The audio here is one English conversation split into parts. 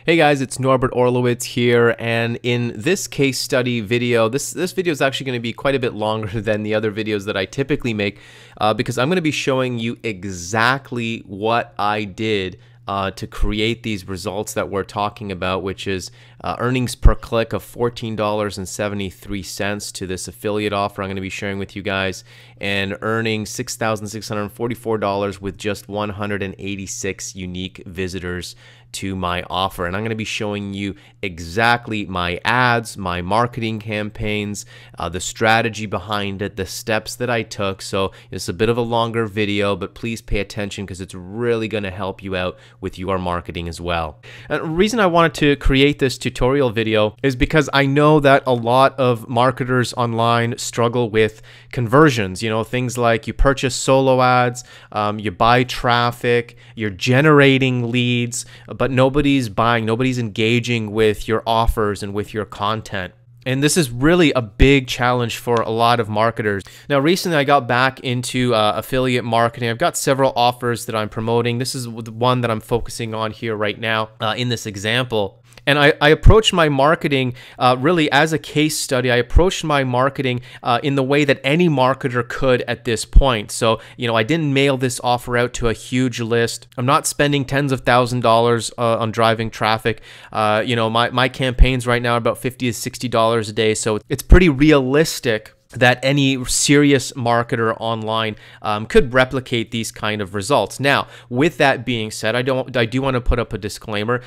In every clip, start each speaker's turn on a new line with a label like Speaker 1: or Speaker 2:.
Speaker 1: Hey guys, it's Norbert Orlowitz here, and in this case study video, this video is actually going to be quite a bit longer than the other videos that I typically make because I'm going to be showing you exactly what I did to create these results that we're talking about, which is earnings per click of $14.73 to this affiliate offer I'm going to be sharing with you guys, and earning $6,644 with just 186 unique visitors to my offer. And I'm going to be showing you exactly my ads, my marketing campaigns, the strategy behind it, the steps that I took. So it's a bit of a longer video, but please pay attention because it's really going to help you out with your marketing as well. And the reason I wanted to create this tutorial video is because I know that a lot of marketers online struggle with conversions. You know, things like you purchase solo ads, you buy traffic, you're generating leads, but nobody's buying, nobody's engaging with your offers and with your content. And this is really a big challenge for a lot of marketers. Now, recently I got back into affiliate marketing. I've got several offers that I'm promoting. This is the one that I'm focusing on here right now in this example. And I approached my marketing really as a case study. I approached my marketing in the way that any marketer could at this point. So, you know, I didn't mail this offer out to a huge list. I'm not spending tens of thousands of dollars on driving traffic. You know, my campaigns right now are about $50 to $60 a day. So it's pretty realistic that any serious marketer online could replicate these kind of results. Now, with that being said, I do want to put up a disclaimer.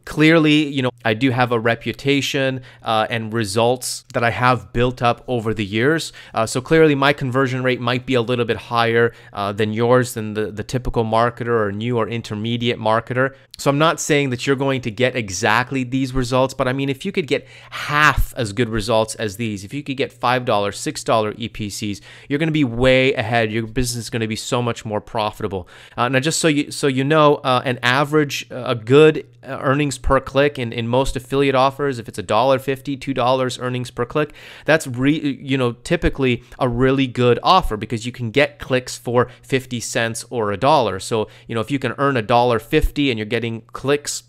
Speaker 1: Clearly, you know, I do have a reputation and results that I have built up over the years. So clearly, my conversion rate might be a little bit higher than yours, than the typical marketer or new or intermediate marketer. So I'm not saying that you're going to get exactly these results, but I mean, if you could get half as good results as these, if you could get $5, $6 EPCs, you're going to be way ahead. Your business is going to be so much more profitable. Now, just so you know, an average, a good earnings per click in most affiliate offers, if it's $1.50, $2 earnings per click, that's typically a really good offer because you can get clicks for 50 cents or $1. So, you know, if you can earn $1.50 and you're getting clicks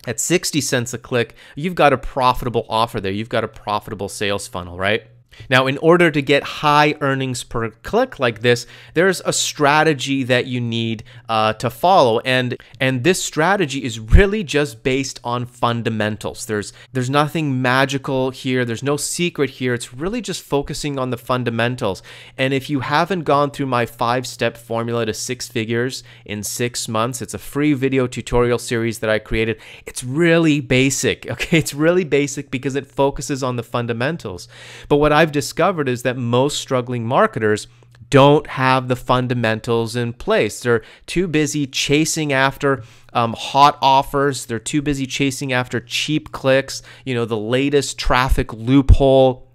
Speaker 1: at 60 cents a click, you've got a profitable offer there. You've got a profitable sales funnel, right? Now, in order to get high earnings per click like this, there's a strategy that you need to follow, and this strategy is really just based on fundamentals. There's nothing magical here. There's no secret here. It's really just focusing on the fundamentals. And if you haven't gone through my 5-step formula to 6 figures in 6 months, it's a free video tutorial series that I created. It's really basic, okay? It's really basic because it focuses on the fundamentals. But what I've discovered is that most struggling marketers don't have the fundamentals in place. They're too busy chasing after hot offers. They're too busy chasing after cheap clicks, you know, the latest traffic loophole,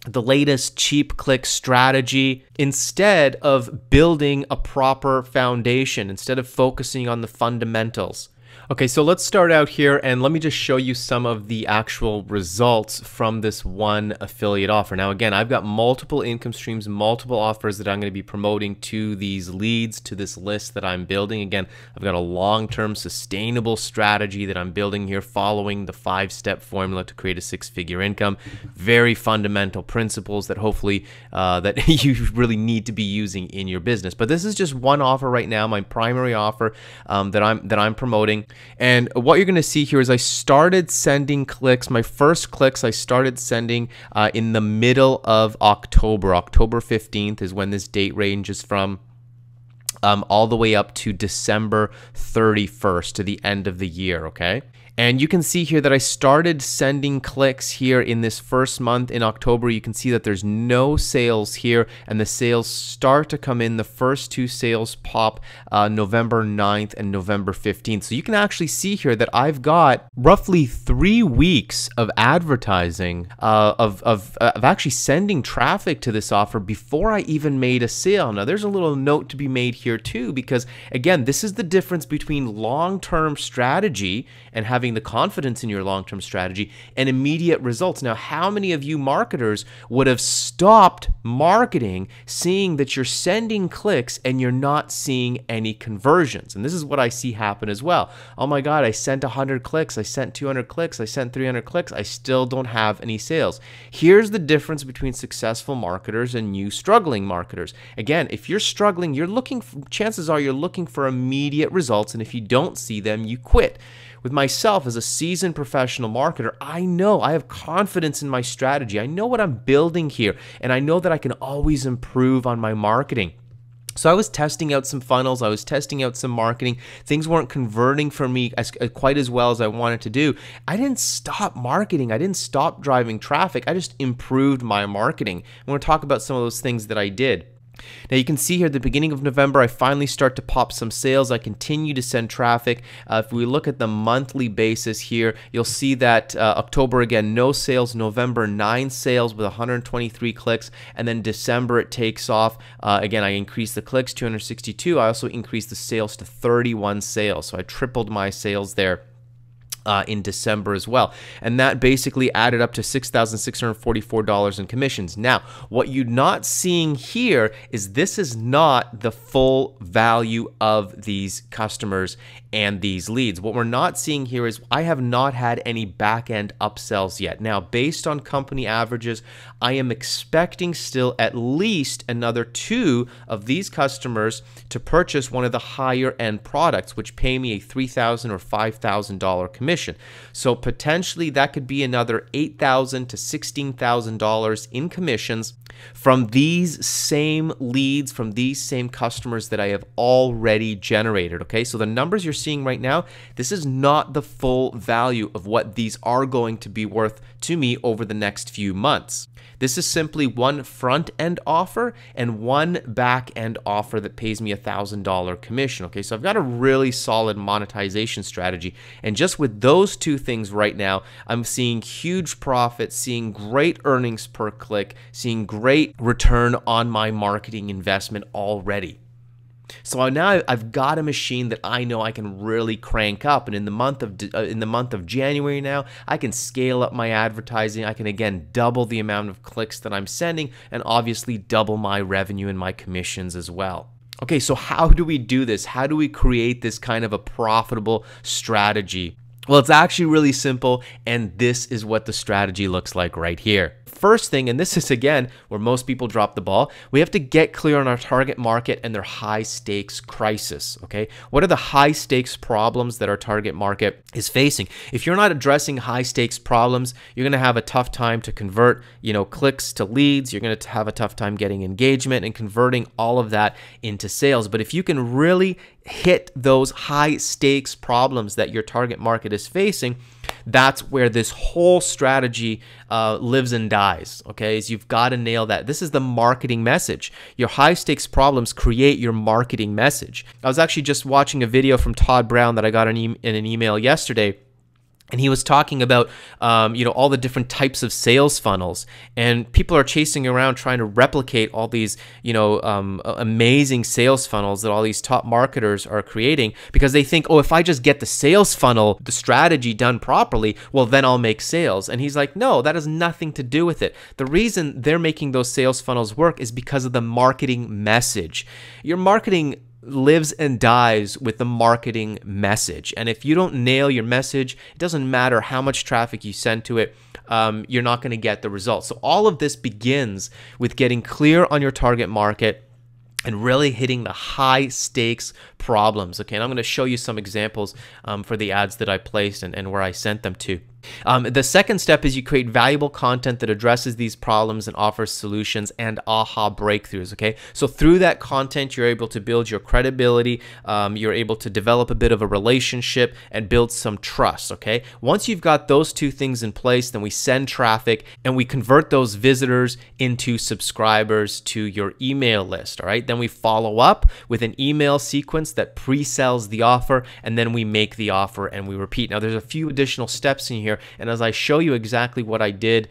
Speaker 1: the latest cheap click strategy, instead of building a proper foundation, instead of focusing on the fundamentals. Okay, so let's start out here and let me just show you some of the actual results from this one affiliate offer. Now, again, I've got multiple income streams, multiple offers that I'm going to be promoting to these leads, to this list that I'm building. Again, I've got a long-term sustainable strategy that I'm building here following the 5-step formula to create a 6-figure income. Very fundamental principles that hopefully that you really need to be using in your business. But this is just one offer right now, my primary offer that I'm promoting. And what you're going to see here is I started sending clicks. My first clicks I started sending in the middle of October. October 15th is when this date ranges from. All the way up to December 31st, to the end of the year, okay? And you can see here that I started sending clicks here in this first month in October. You can see that there's no sales here, and the sales start to come in. The first 2 sales pop November 9th and November 15th. So you can actually see here that I've got roughly 3 weeks of advertising, of actually sending traffic to this offer before I even made a sale. Now, there's a little note to be made here here too, because again, this is the difference between long-term strategy and having the confidence in your long-term strategy and immediate results. Now, how many of you marketers would have stopped marketing seeing that you're sending clicks and you're not seeing any conversions? And this is what I see happen as well. Oh my God, I sent 100 clicks, I sent 200 clicks, I sent 300 clicks, I still don't have any sales. Here's the difference between successful marketers and you struggling marketers. Again, if you're struggling, chances are you're looking for immediate results, and if you don't see them, you quit. With myself as a seasoned professional marketer, I know I have confidence in my strategy. I know what I'm building here, and I know that I can always improve on my marketing. So I was testing out some funnels, I was testing out some marketing. Things weren't converting for me quite as well as I wanted to do. I didn't stop marketing. I didn't stop driving traffic. I just improved my marketing. I want to talk about some of those things that I did. Now you can see here at the beginning of November, I finally start to pop some sales. I continue to send traffic. If we look at the monthly basis here, you'll see that October, again, no sales. November, 9 sales with 123 clicks. And then December, it takes off. Again, I increased the clicks, 262. I also increased the sales to 31 sales. So I tripled my sales there in December as well. And that basically added up to $6,644 in commissions. Now, what you're not seeing here is this is not the full value of these customers and these leads. What we're not seeing here is I have not had any back-end upsells yet. Now, based on company averages, I am expecting still at least another 2 of these customers to purchase one of the higher end products, which pay me a $3,000 or $5,000 commission. So potentially that could be another $8,000 to $16,000 in commissions from these same leads, from these same customers that I have already generated. Okay, so the numbers you're seeing right now, this is not the full value of what these are going to be worth to me over the next few months. This is simply one front-end offer and one back-end offer that pays me a $1,000 commission. Okay, so I've got a really solid monetization strategy. And just with those 2 things right now, I'm seeing huge profits, seeing great earnings per click, seeing great return on my marketing investment already. So now I've got a machine that I know I can really crank up, and in the month of January now, I can scale up my advertising. I can again double the amount of clicks that I'm sending, and obviously double my revenue and my commissions as well. Okay, so how do we do this? How do we create this kind of a profitable strategy? Well, it's actually really simple, and this is what the strategy looks like right here. First thing, and this is again where most people drop the ball, we have to get clear on our target market and their high stakes crisis. Okay, what are the high stakes problems that our target market is facing? If you're not addressing high stakes problems, you're going to have a tough time to convert, clicks to leads. You're going to have a tough time getting engagement and converting all of that into sales. But if you can really hit those high stakes problems that your target market is facing, that's where this whole strategy lives and dies. Okay, is you've got to nail that. This is the marketing message. Your high stakes problems create your marketing message. I was actually just watching a video from Todd Brown that I got in an email yesterday. And he was talking about, all the different types of sales funnels, and people are chasing around trying to replicate all these, amazing sales funnels that all these top marketers are creating, because they think, oh, if I just get the sales funnel, the strategy done properly, well, then I'll make sales. And he's like, no, that has nothing to do with it. The reason they're making those sales funnels work is because of the marketing message. Your marketing lives and dies with the marketing message. And if you don't nail your message, it doesn't matter how much traffic you send to it, you're not going to get the results. So all of this begins with getting clear on your target market and really hitting the high stakes problems. Okay, and I'm going to show you some examples for the ads that I placed and where I sent them to. The second step is you create valuable content that addresses these problems and offers solutions and aha breakthroughs. Okay, so through that content, you're able to build your credibility. You're able to develop a bit of a relationship and build some trust. Okay, once you've got those 2 things in place, then we send traffic and we convert those visitors into subscribers to your email list. All right, then we follow up with an email sequence that pre-sells the offer, and then we make the offer and we repeat. Now, there's a few additional steps in here here. And as I show you exactly what I did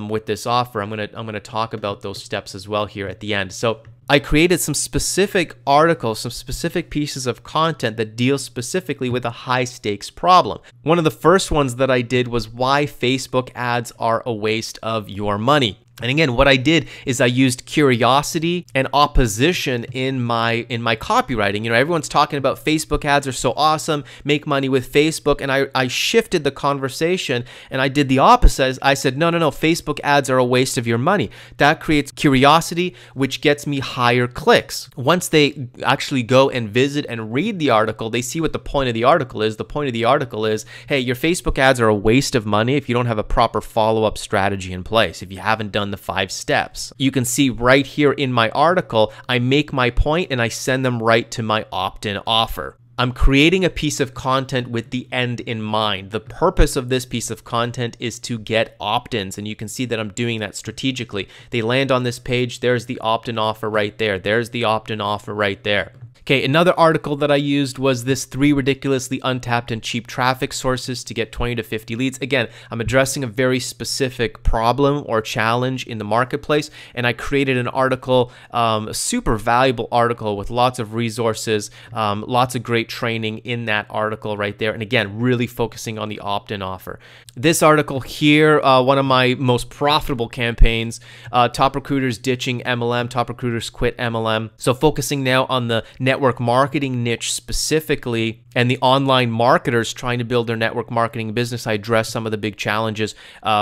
Speaker 1: with this offer, I'm gonna talk about those steps as well here at the end. So I created some specific articles, some specific pieces of content that deal specifically with a high stakes problem. One of the first ones that I did was why Facebook ads are a waste of your money. And again, what I did is I used curiosity and opposition in my copywriting. You know, everyone's talking about Facebook ads are so awesome, make money with Facebook. And I shifted the conversation and I did the opposite. I said, no, Facebook ads are a waste of your money. That creates curiosity, which gets me higher clicks. Once they actually go and visit and read the article, they see what the point of the article is. The point of the article is, hey, your Facebook ads are a waste of money if you don't have a proper follow-up strategy in place, if you haven't done the 5 steps. You can see right here in my article, I make my point and I send them right to my opt-in offer. I'm creating a piece of content with the end in mind. The purpose of this piece of content is to get opt-ins, and you can see that I'm doing that strategically. They land on this page, there's the opt-in offer right there. There's the opt-in offer right there. Okay, another article that I used was this 3 ridiculously untapped and cheap traffic sources to get 20 to 50 leads. Again, I'm addressing a very specific problem or challenge in the marketplace, and I created an article, a super valuable article with lots of resources, lots of great training in that article right there. And again, really focusing on the opt-in offer. This article here, one of my most profitable campaigns, top recruiters ditching MLM, top recruiters quit MLM. So focusing now on the network marketing niche specifically and the online marketers trying to build their network marketing business, I address some of the big challenges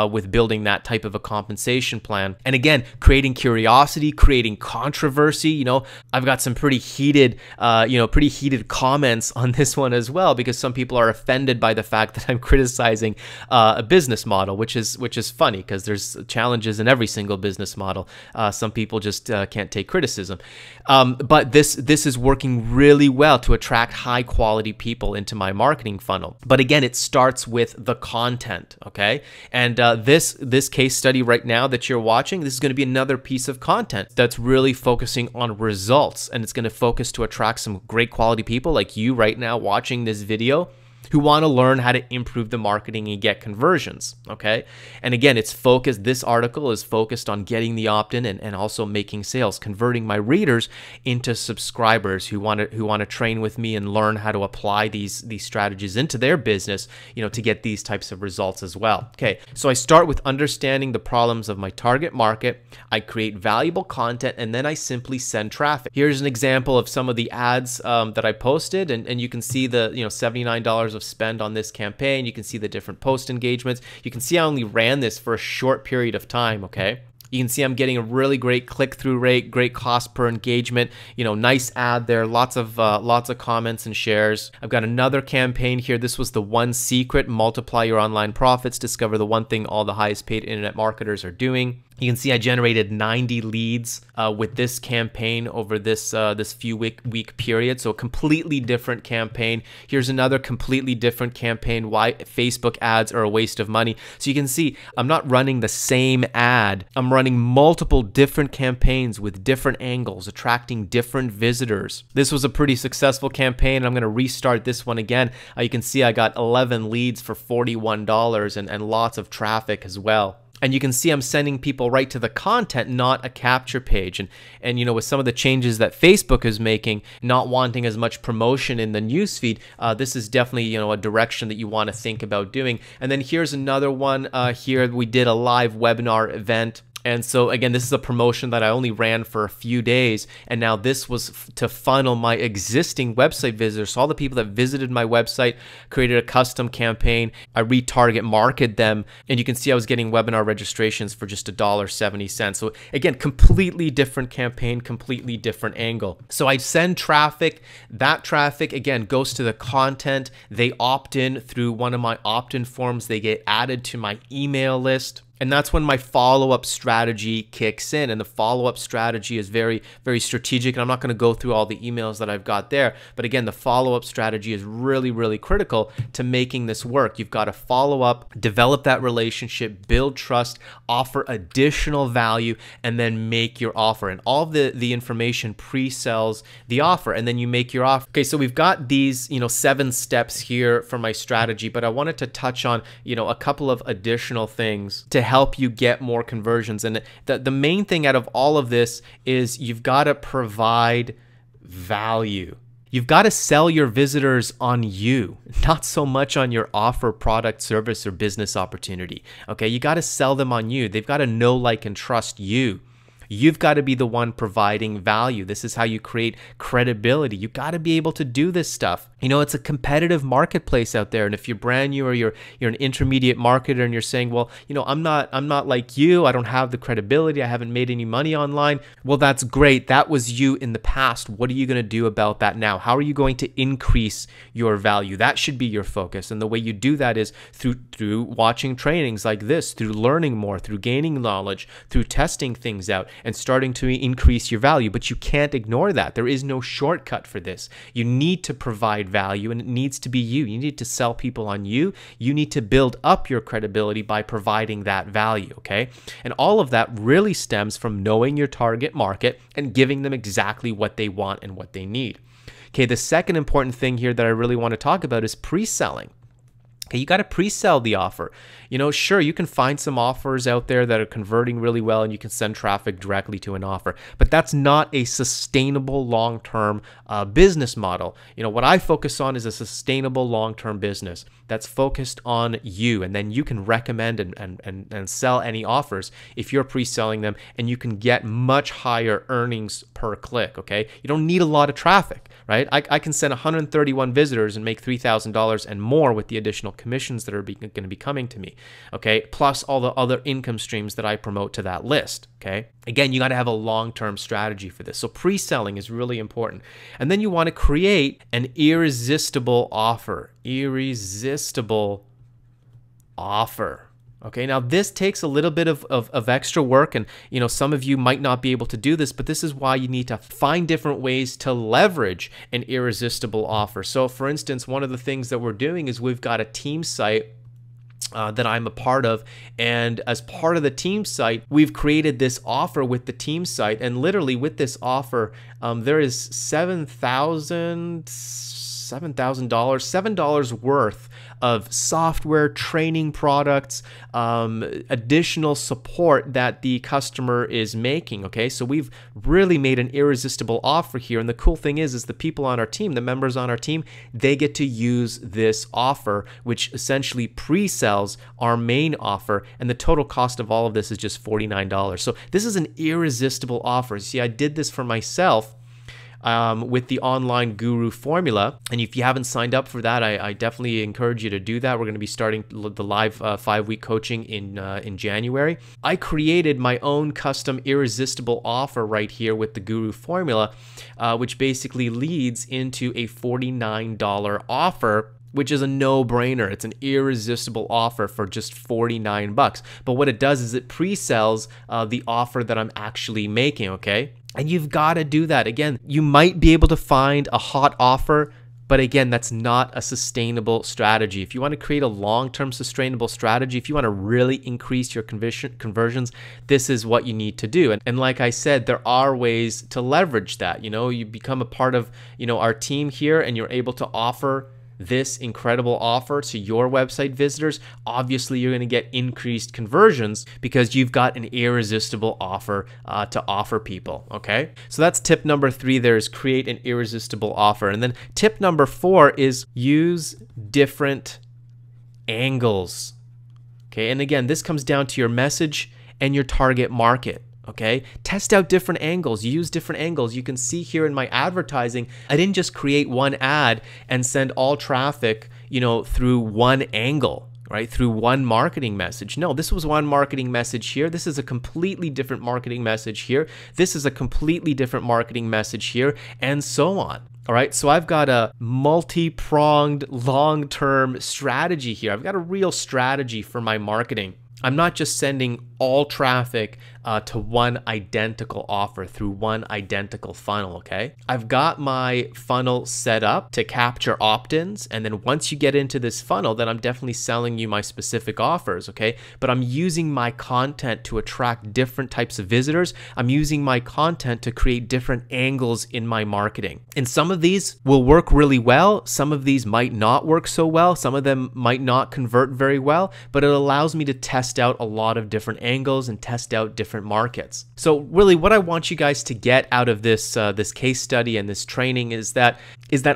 Speaker 1: with building that type of a compensation plan. And again, creating curiosity, creating controversy. You know, I've got some pretty heated, pretty heated comments on this one as well, because some people are offended by the fact that I'm criticizing a business model, which is funny because there's challenges in every single business model. Some people just can't take criticism. But this is working really well to attract high quality people into my marketing funnel. But again, it starts with the content, okay? And this case study right now that you're watching, this is going to be another piece of content that's really focusing on results, and it's going to focus to attract some great quality people like you right now watching this video, who want to learn how to improve the marketing and get conversions, okay? And again, it's focused, this article is focused on getting the opt-in and also making sales, converting my readers into subscribers who want to train with me and learn how to apply these strategies into their business, you know, to get these types of results as well. Okay, so I start with understanding the problems of my target market, I create valuable content, and then I simply send traffic. Here's an example of some of the ads that I posted, and you can see the, you know, $79 of spend on this campaign. You can see the different post engagements. You can see I only ran this for a short period of time, okay? You can see I'm getting a really great click-through rate, great cost per engagement, you know, nice ad there, lots of comments and shares. I've got another campaign here. This was the one secret, multiply your online profits, discover the one thing all the highest paid internet marketers are doing. You can see I generated 90 leads with this campaign over this few week period. So a completely different campaign. Here's another completely different campaign, why Facebook ads are a waste of money. So you can see I'm not running the same ad. I'm running multiple different campaigns with different angles, attracting different visitors. This was a pretty successful campaign. I'm going to restart this one again. You can see I got 11 leads for $41 and lots of traffic as well. And you can see I'm sending people right to the content, not a capture page. And you know, with some of the changes that Facebook is making, not wanting as much promotion in the newsfeed, this is definitely, you know, a direction that you want to think about doing. And then here's another one. Here we did a live webinar event. And so again, this is a promotion that I only ran for a few days. And now this was to funnel my existing website visitors. So all the people that visited my website, created a custom campaign. I retarget marketed them. And you can see I was getting webinar registrations for just $1.70. So again, completely different campaign, completely different angle. So I send traffic. That traffic, again, goes to the content. They opt in through one of my opt-in forms. They get added to my email list. And that's when my follow-up strategy kicks in. And the follow-up strategy is very, very strategic. And I'm not going to go through all the emails that I've got there. But again, the follow-up strategy is really, really critical to making this work. You've got to follow up, develop that relationship, build trust, offer additional value, and then make your offer. And all of the information pre-sells the offer. And then you make your offer. Okay, so we've got these, 7 steps here for my strategy. But I wanted to touch on, a couple of additional things to help you get more conversions. And the main thing out of all of this is you've got to provide value. You've got to sell your visitors on you, not so much on your offer, product, service, or business opportunity. Okay, you got to sell them on you. They've got to know, like, and trust you. You've got to be the one providing value. This is how you create credibility. You got to be able to do this stuff. It's a competitive marketplace out there. And if you're brand new or you're an intermediate marketer and you're saying, well, I'm not like you. I don't have the credibility. I haven't made any money online. Well, that's great. That was you in the past. What are you going to do about that now? How are you going to increase your value? That should be your focus. And the way you do that is through watching trainings like this, through learning more, through gaining knowledge, through testing things out, and starting to increase your value. But you can't ignore that. There is no shortcut for this. You need to provide value, and it needs to be you. You need to sell people on you. You need to build up your credibility by providing that value, okay? And all of that really stems from knowing your target market and giving them exactly what they want and what they need. Okay, the second important thing here that I really want to talk about is pre-selling. Okay, you got to pre-sell the offer. Sure, you can find some offers out there that are converting really well and you can send traffic directly to an offer, but that's not a sustainable long-term business model. What I focus on is a sustainable long-term business that's focused on you, and then you can recommend and sell any offers if you're pre-selling them, and you can get much higher earnings per click, okay? You don't need a lot of traffic, right? I can send 131 visitors and make $3,000 and more with the additional commissions that are going to be coming to me, okay? Plus all the other income streams that I promote to that list, okay? Again, you got to have a long-term strategy for this. So pre-selling is really important. And then you want to create an irresistible offer. Irresistible offer. Okay, now this takes a little bit of extra work, and some of you might not be able to do this, but this is why you need to find different ways to leverage an irresistible offer. So for instance, one of the things that we're doing is we've got a team site that I'm a part of, and as part of the team site, we've created this offer with the team site, and literally with this offer, there is $7,000 worth of software, training products, additional support that the customer is making, okay? So we've really made an irresistible offer here, and the cool thing is the people on our team, the members on our team, they get to use this offer, which essentially pre-sells our main offer, and the total cost of all of this is just $49. So this is an irresistible offer. See, I did this for myself with the Online Guru Formula. And if you haven't signed up for that, I definitely encourage you to do that. We're going to be starting the live 5-week coaching in January. I created my own custom irresistible offer right here with the Guru Formula, which basically leads into a $49 offer, which is a no-brainer. It's an irresistible offer for just $49. But what it does is it pre-sells the offer that I'm actually making, okay? And you've got to do that. Again, you might be able to find a hot offer, but again, that's not a sustainable strategy. If you want to create a long-term sustainable strategy, if you want to really increase your conversions, this is what you need to do. And like I said, there are ways to leverage that. You become a part of, our team here, and you're able to offer this incredible offer to your website visitors. Obviously, you're going to get increased conversions because you've got an irresistible offer to offer people, okay? So that's tip number 3 there, is create an irresistible offer. And then tip number 4 is use different angles, okay? And again, this comes down to your message and your target market. Okay, test out different angles, use different angles. You can see here in my advertising, I didn't just create one ad and send all traffic, through one angle, right? Through one marketing message. No, this was one marketing message here. This is a completely different marketing message here. This is a completely different marketing message here, and so on. All right, so I've got a multi-pronged long-term strategy here. I've got a real strategy for my marketing. I'm not just sending all traffic to one identical offer through one identical funnel, okay? I've got my funnel set up to capture opt-ins, and then once you get into this funnel, then I'm definitely selling you my specific offers, okay? But I'm using my content to attract different types of visitors. I'm using my content to create different angles in my marketing. And some of these will work really well. Some of these might not work so well. Some of them might not convert very well, but it allows me to test out a lot of different angles and test out different markets. So really what I want you guys to get out of this this case study and this training is that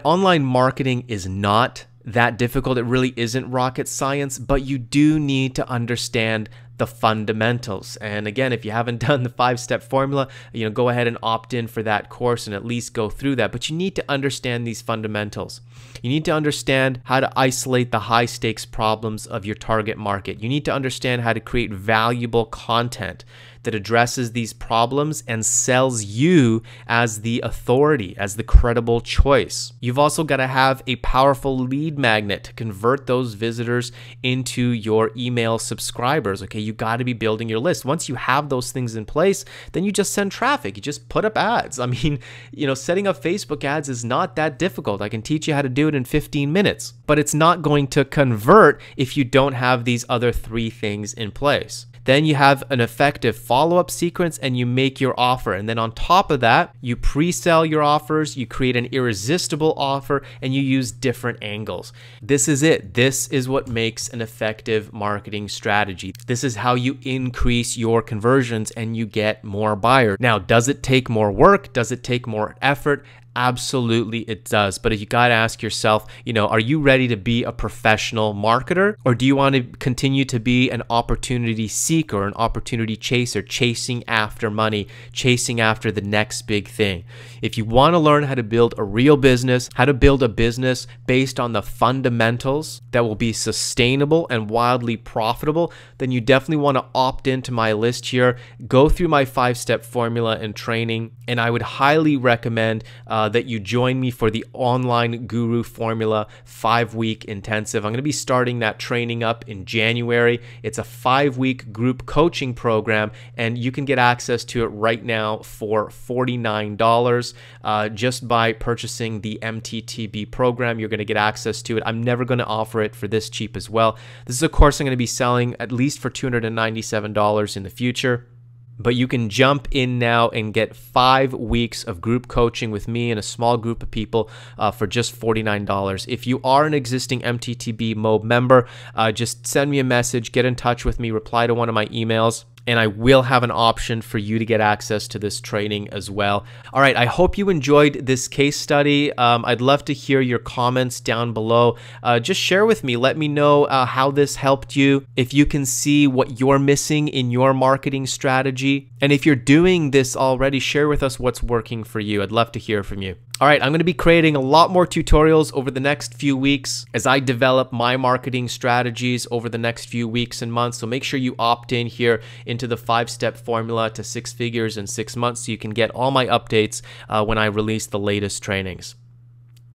Speaker 1: online marketing is not that difficult. It really isn't rocket science, but you do need to understand the fundamentals. And again, if you haven't done the 5-step formula, go ahead and opt in for that course and at least go through that. But you need to understand these fundamentals. You need to understand how to isolate the high stakes problems of your target market. You need to understand how to create valuable content that addresses these problems and sells you as the authority, as the credible choice. You've also got to have a powerful lead magnet to convert those visitors into your email subscribers. Okay, you got to be building your list. Once you have those things in place, then you just send traffic. You just put up ads. I mean, setting up Facebook ads is not that difficult. I can teach you how to do it in 15 minutes, but it's not going to convert if you don't have these other 3 things in place. Then you have an effective follow-up sequence and you make your offer. And then on top of that, you pre-sell your offers, you create an irresistible offer, and you use different angles. This is it. This is what makes an effective marketing strategy. This is how you increase your conversions and you get more buyers. Now, does it take more work? Does it take more effort? Absolutely it does. But you got to ask yourself, are you ready to be a professional marketer, or do you want to continue to be an opportunity seeker, an opportunity chaser, chasing after money, chasing after the next big thing? If you want to learn how to build a real business, how to build a business based on the fundamentals that will be sustainable and wildly profitable, then you definitely want to opt into my list here. Go through my 5-step formula and training, and I would highly recommend that you join me for the Online Guru Formula 5-week intensive. I'm going to be starting that training up in January. It's a 5-week group coaching program, and you can get access to it right now for $49 just by purchasing the MTTB program. You're going to get access to it. I'm never going to offer it for this cheap as well. This is a course I'm going to be selling at least for $297 in the future. But you can jump in now and get 5 weeks of group coaching with me and a small group of people for just $49. If you are an existing MTTB Mob member, just send me a message, get in touch with me, reply to one of my emails, and I will have an option for you to get access to this training as well. All right, I hope you enjoyed this case study. I'd love to hear your comments down below. Just share with me. Let me know how this helped you, if you can see what you're missing in your marketing strategy. And if you're doing this already, share with us what's working for you. I'd love to hear from you. All right, I'm going to be creating a lot more tutorials over the next few weeks as I develop my marketing strategies over the next few weeks and months. So make sure you opt in here into the 5-step formula to 6 figures in 6 months so you can get all my updates when I release the latest trainings.